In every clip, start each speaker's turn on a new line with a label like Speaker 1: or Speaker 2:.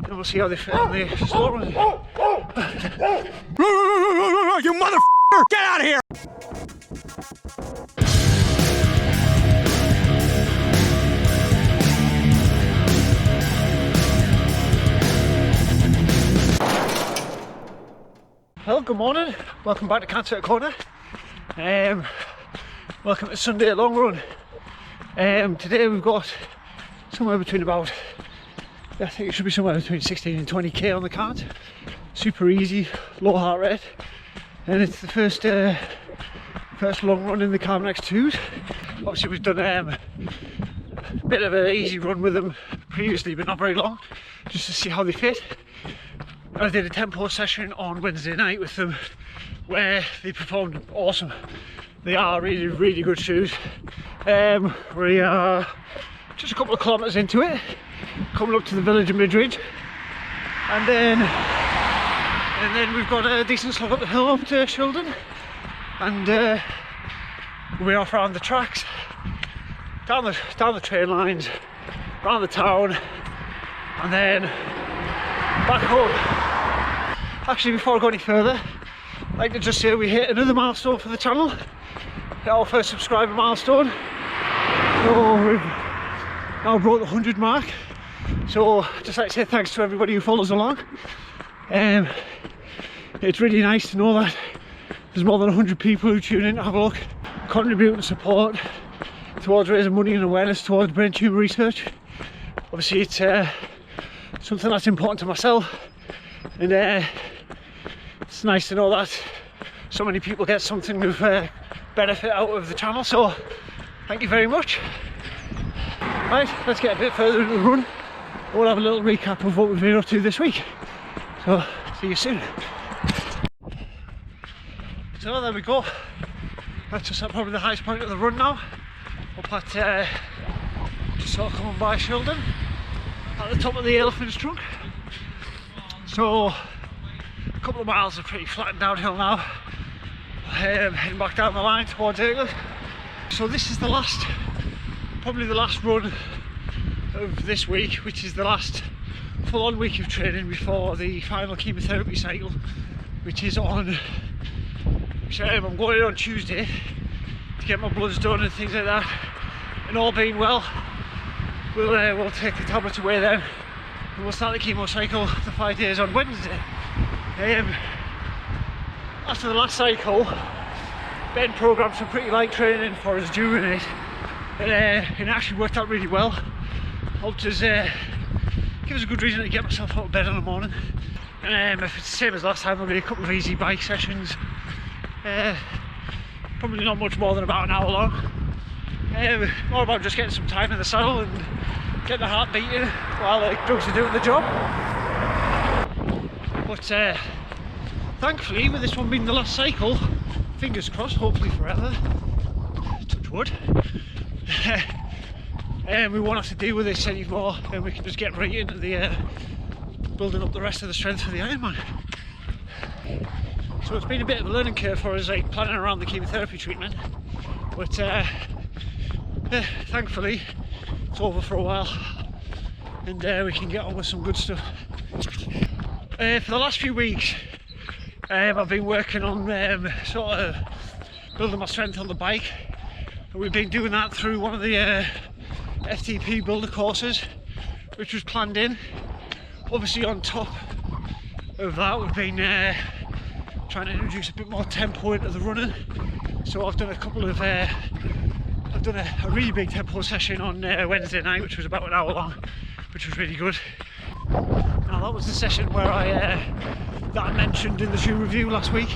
Speaker 1: and we'll see how they fit on the slow run.
Speaker 2: You motherfucker! Get out of here!
Speaker 1: Well, good morning. Welcome back to Kona. Welcome to Sunday long run. Today we've got somewhere between about, I think it should be somewhere between 16 and 20k on the cart. Super easy, low heart rate, and it's the first long run in the Carbon X2s. Obviously we've done a bit of an easy run with them previously, but not very long, just to see how they fit. I did a tempo session on Wednesday night with them where they performed awesome. They are really, really good shoes. We are just a couple of kilometres into it, coming up to the village of Midridge, and then we've got a decent slog up the hill up to Shildon, and we're off around the tracks, down the train lines, around the town, and then back home. Actually, before I go any further, I'd like to just say we hit another milestone for the channel, hit our first subscriber milestone. So we've now broke the 100 mark. So I'd just like to say thanks to everybody who follows along. It's really nice to know that there's more than 100 people who tune in to have a look, contribute and support towards raising money and awareness towards brain tumour research. Obviously it's something that's important to myself, and it's nice to know that so many people get something of benefit out of the channel, so thank you very much. Right, let's get a bit further into the run. We'll have a little recap of what we've been up to this week. So, see you soon. So there we go. That's just probably the highest point of the run now. Up at, just sort of coming by Shildon, at the top of the elephant's trunk. So, a couple of miles are pretty flat and downhill now. Heading back down the line towards England. So this is the last, probably the last run of this week, which is the last full-on week of training before the final chemotherapy cycle, which is on, I'm going on Tuesday to get my bloods done and things like that, and all being well, we'll take the tablets away then, and we'll start the chemo cycle, the 5 days on Wednesday. After the last cycle, Ben programmed some pretty light training for us during it, and it actually worked out really well. Helped us, give us a good reason to get myself out of bed in the morning. And if it's the same as last time, there'll be a couple of easy bike sessions, probably not much more than about an hour long. More about just getting some time in the saddle and getting the heart beating while the drugs are doing the job. But thankfully, with this one being the last cycle, fingers crossed, hopefully forever, touch wood, we won't have to deal with this anymore, and we can just get right into the building up the rest of the strength for the Ironman. So it's been a bit of a learning curve for us, like planning around the chemotherapy treatment, but thankfully it's over for a while, and we can get on with some good stuff. For the last few weeks, I've been working on sort of building my strength on the bike, and we've been doing that through one of the FTP builder courses, which was planned in. Obviously on top of that, we've been trying to introduce a bit more tempo into the running. So I've done a couple of, I've done a really big tempo session on Wednesday night, which was about an hour long, which was really good. Now that was the session where that I mentioned in the shoe review last week,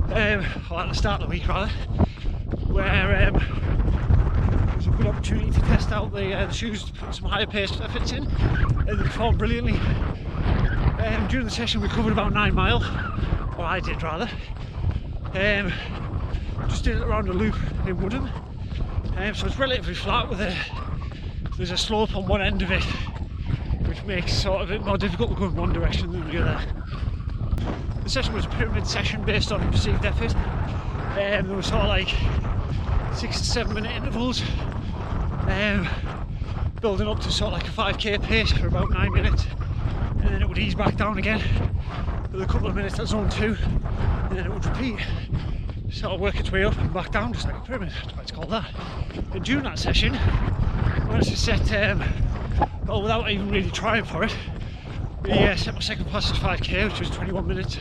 Speaker 1: or at the start of the week rather, where it was a good opportunity to test out the shoes, to put some higher pace efforts in, and they performed brilliantly. During the session we covered about 9 mile, or I did rather. Just did it around a loop in Woodham, so it's relatively flat with there's a slope on one end of it, which makes sort of it more difficult to go in one direction than the other. The session was a pyramid session based on perceived effort. There were sort of like 6 to 7 minute intervals, building up to sort of like a 5k pace for about 9 minutes, back down again with a couple of minutes at zone 2, and then it would repeat. Sort of work its way up and back down, just like a pyramid, that's why it's called that. And during that session, I managed to set, well, without even really trying for it, we set my second fastest 5k, which was 21 minutes.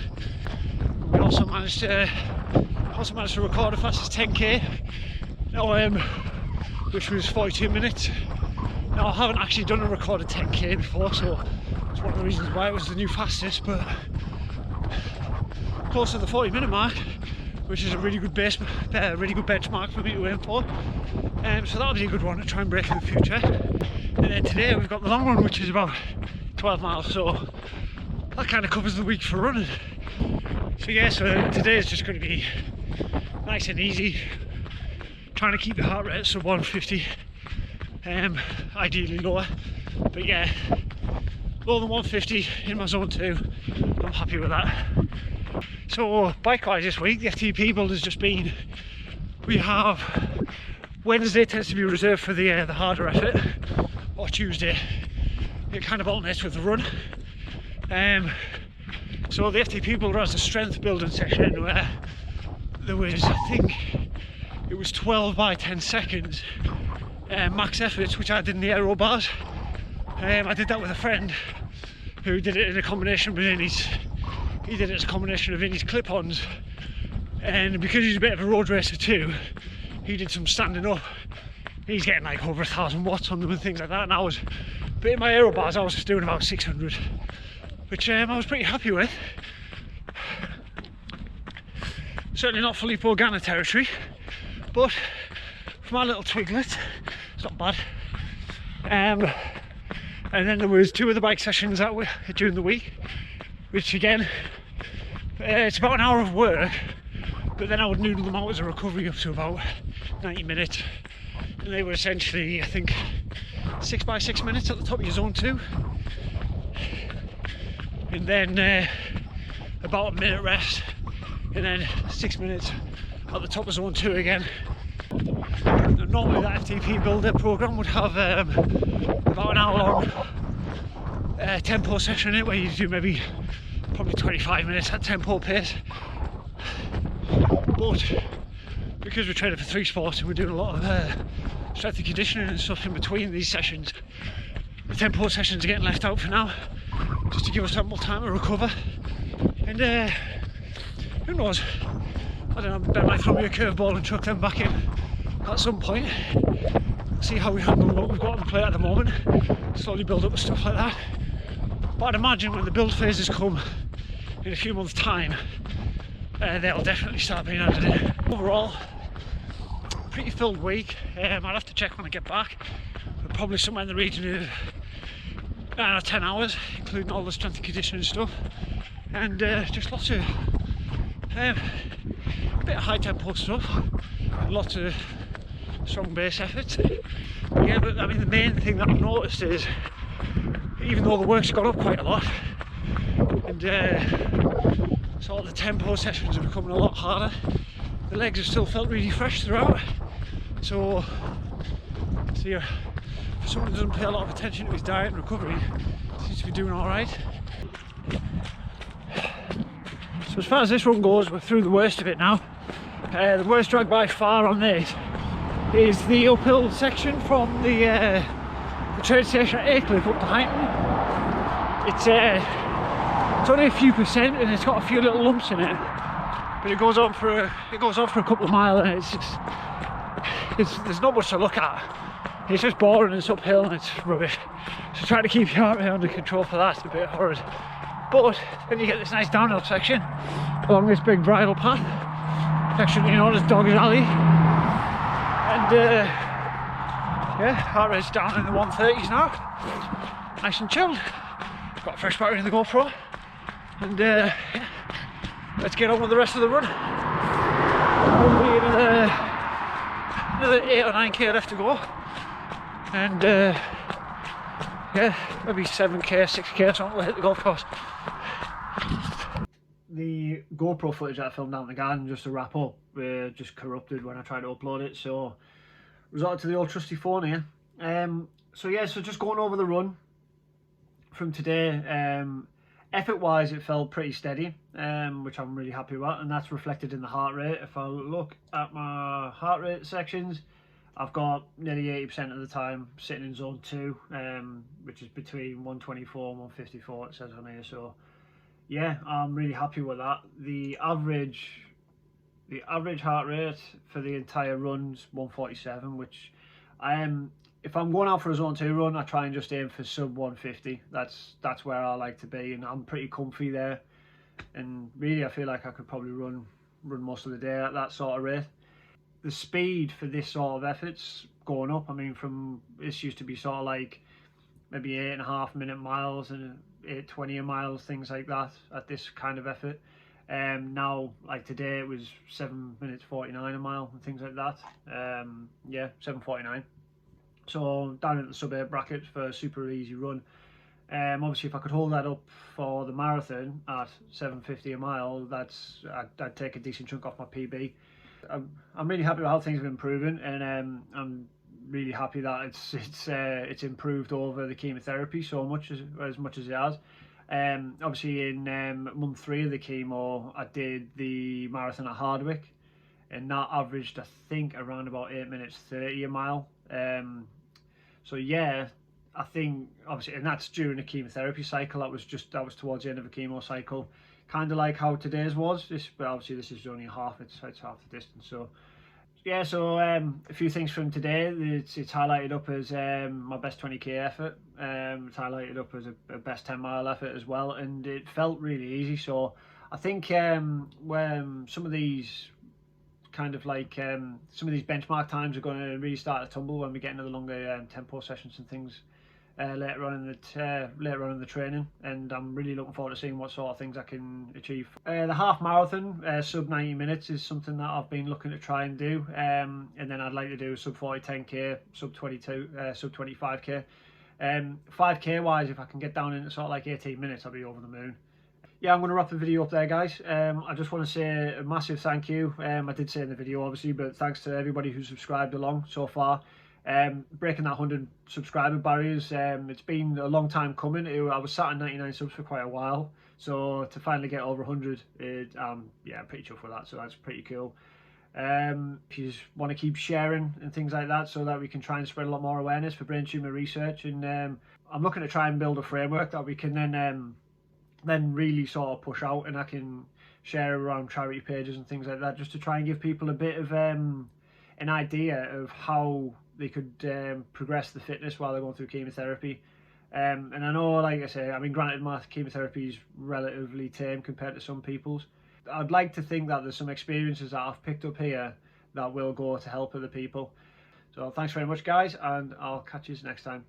Speaker 1: And we also managed to record the fastest 10k, now, which was 42 minutes. Now, I haven't actually done a recorded 10k before, so it's one of the reasons why it was the new fastest, but close to the 40-minute mark, which is a really good benchmark for me to aim for. So that'll be a good one to try and break in the future. And then today we've got the long run, which is about 12 miles, so that kind of covers the week for running. So yeah, so today is just going to be nice and easy, trying to keep the heart rate sub 150, ideally lower, but yeah, lower than 150 in my zone 2, I'm happy with that. So bike wise this week, the FTP build has just been, we have Wednesday tends to be reserved for the harder effort, or Tuesday it kind of alternates with the run. So the FTP builder has a strength building section where there was, I think it was 12 by 10 seconds max efforts, which I did in the aero bars. I did that with a friend who did it in a combination with he did it as a combination of his clip-ons, and because he's a bit of a road racer too, he did some standing up. He's getting like over 1,000 watts on them and things like that, and but in my aero bars I was just doing about 600, which I was pretty happy with. Certainly not Filippo Ganna territory, but for my little twiglet, it's not bad. And then there was 2 of the bike sessions that were during the week, which again, it's about an hour of work, but then I would noodle them out as a recovery up to about 90 minutes, and they were essentially, I think, 6 by 6 minutes at the top of your zone 2, and then about a minute rest, and then 6 minutes at the top of zone 2 again. Normally that FTP builder program would have about an hour long tempo session in it, where you do maybe probably 25 minutes at tempo pace, but because we're training for 3 sports and we're doing a lot of strength and conditioning and stuff in between these sessions, the tempo sessions are getting left out for now, just to give us ample time to recover. And who knows, I don't know, Ben might throw me a curveball and chuck them back in at some point. See how we handle what we've got on the plate at the moment, slowly build up with stuff like that. But I'd imagine when the build phases come in a few months' time, they'll definitely start being added in. Overall, pretty filled week. I'll have to check when I get back, but probably somewhere in the region of 9 or 10 hours, including all the strength and conditioning stuff, and just lots of a bit of high tempo stuff, lots of strong base efforts. Yeah, but I mean the main thing that I've noticed is, even though the work's gone up quite a lot, and sort of the tempo sessions are becoming a lot harder, the legs have still felt really fresh throughout. So yeah, for someone who doesn't pay a lot of attention to his diet and recovery, seems to be doing alright. So as far as this run goes, we're through the worst of it now. The worst drag by far on this is the uphill section from the train station at Aycliffe up to Highton. It's only a few percent and it's got a few little lumps in it, but it goes on for a couple of miles, and there's not much to look at. It's just boring and it's uphill and it's rubbish. So trying to keep your heart rate under control for that's a bit horrid. But then you get this nice downhill section along this big bridle path, affectionately known as Dog's Alley, and yeah, heart rate's down in the 130s now, nice and chilled. Got a fresh battery in the GoPro, and yeah, let's get on with the rest of the run. Probably another 8 or 9k left to go, and yeah, maybe 7k, 6k or something will hit the golf course. The GoPro footage that I filmed out in the garden, just to wrap up, just corrupted when I tried to upload it, so resorted to the old trusty phone here. So yeah, so just going over the run from today. Effort wise, it felt pretty steady, which I'm really happy about, and that's reflected in the heart rate. If I look at my heart rate sections, I've got nearly 80% of the time sitting in zone 2, which is between 124 and 154, it says on here. So yeah, I'm really happy with that. The average heart rate for the entire run's 147, which I am. If I'm going out for a zone 2 run, I try and just aim for sub 150. That's where I like to be, and I'm pretty comfy there. And really, I feel like I could probably run most of the day at that sort of rate. The speed for this sort of effort's going up. I mean, from this used to be sort of like maybe 8.5 minute miles and 8:20 miles, things like that at this kind of effort. Now, like today, it was 7 minutes 49 a mile and things like that. Yeah, 7:49. So down at the sub 8 bracket for a super easy run. Obviously, if I could hold that up for the marathon at 7:50 a mile, I'd take a decent chunk off my PB. I'm really happy with how things have been improving, and I'm really happy that it's improved over the chemotherapy so much as it has. Obviously, in month 3 of the chemo, I did the marathon at Hardwick, and that averaged, I think, around about 8 minutes 30 a mile. So yeah, I think obviously, and that's during the chemotherapy cycle. That was towards the end of the chemo cycle, kind of like how today's was. But obviously this is only half. It's half the distance. So yeah, so a few things from today. It's highlighted up as my best 20k effort. It's highlighted up as a best 10 mile effort as well, and it felt really easy. So I think when some of these kind of like some of these benchmark times are going to really start to tumble when we get into the longer tempo sessions and things later on in the training, and I'm really looking forward to seeing what sort of things I can achieve. The half marathon sub 90 minutes is something that I've been looking to try and do, and then I'd like to do sub 40 10k, sub 22, sub 25k. 5k wise, if I can get down into sort of like 18 minutes, I'll be over the moon. Yeah, I'm going to wrap the video up there, guys. I just want to say a massive thank you. I did say in the video, obviously, but thanks to everybody who's subscribed along so far. Breaking that 100 subscriber barriers, it's been a long time coming. I was sat at 99 subs for quite a while, so to finally get over 100, yeah, I'm pretty chuffed with that, so that's pretty cool. If you just want to keep sharing and things like that, so that we can try and spread a lot more awareness for brain tumor research, and I'm looking to try and build a framework that we can then really sort of push out, and I can share around charity pages and things like that, just to try and give people a bit of an idea of how they could progress the fitness while they're going through chemotherapy. And I know, like I say, I mean, granted, my chemotherapy is relatively tame compared to some people's. I'd like to think that there's some experiences that I've picked up here that will go to help other people. So thanks very much, guys, and I'll catch you next time.